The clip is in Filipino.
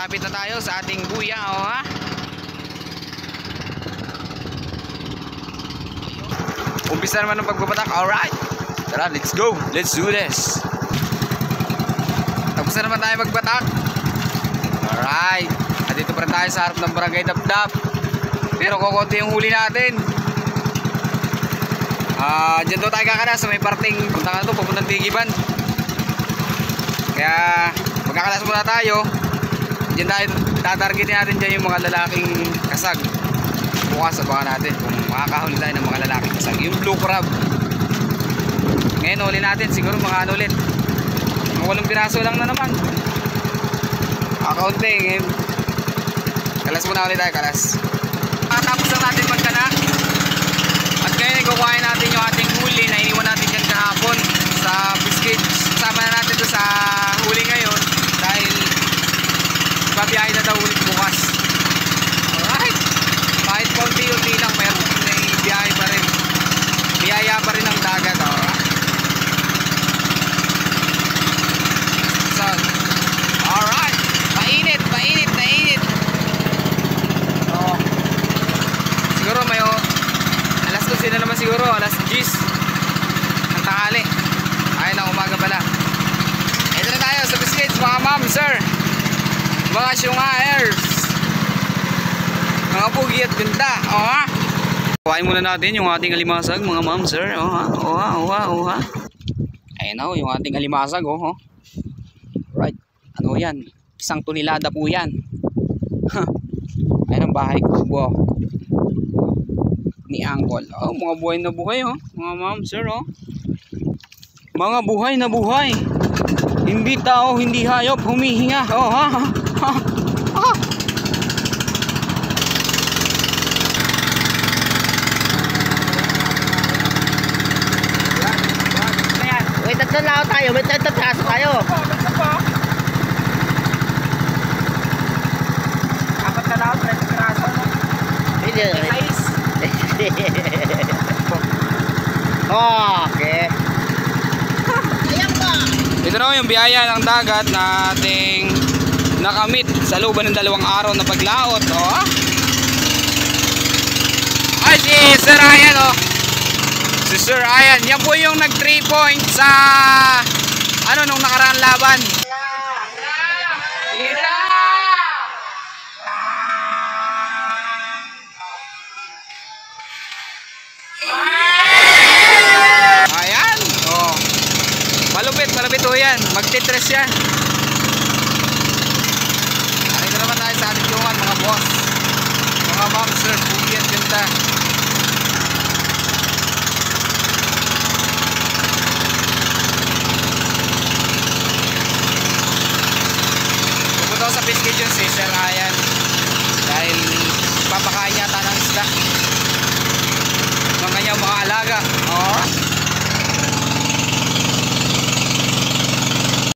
malapit na tayo sa ating buya, oh, ha? Umpisa naman ng pagbabatak. Alright, tara, let's go, let's do this. Tapos na naman tayo magbatak. Alright, at dito pa rin tayo sa harap ng Barangay Dapdap. Pero kukunti yung huli natin. Diyan daw tayo kakala sa may parting punta ka na to, papuntang Tigiban. Kaya magkakalas muna tayo. Diyan tayo tatargetin natin dyan yung mga lalaking kasag. Bukas abangan natin kung makakahuli tayo ng mga lalaking kasag. Yung blue crab. Ngayon huli natin siguro mga ano ulit, mga 8 piraso lang na naman. Akaunti ngayon. Kalas muna ulit tayo, kalas. Tapos lang natin magkana. At ngayon ikukuhain natin yung ating huli na iniwan natin dyan kahapon sa biscuit. Sama na natin to sa huli ngayon dahil babiyahe na daw ulit bukas. Alright, kahit konti-unti lang meron may biyahe pa rin, biyaya pa rin ang dagat. So, alright, mainit so, siguro may alas 12 na naman siguro, alas 10 ang tanghali. Ay na umaga pala. Ito na tayo sa biscuits mga ma'am, sir, mga syungahers, mga pugi at ganda. Kuhain muna natin yung ating alimasag mga ma'am, sir. Ayan o, yung ating alimasag. Right, ano yan, 1 tonelada po yan. Ayan ang bahay ko ni Angkol. Mga buhay na buhay mga ma'am, sir. Mga buhay na buhay, hindi tao, hindi hayop, humihinga. May 3 lao tayo, may 3 piraso tayo. Apat na lao, 3 piraso. Hindi. Okay. Ito na yung biyaya ng dagat na ating nakamit sa looban ng 2 araw na paglaot. Ay, si Sir Ayan, si Sir Ayan, yan po yung nag 3 points sa nung nakaraan laban. Ayan, malupit po yan, magtitres yan. Dito naman tayo sa ating tungan mga boss, mga ma'am, sir, pugi at ganda. Pupunta ko sa biscuit yun si Sir Ayan dahil papakain yata ng isda.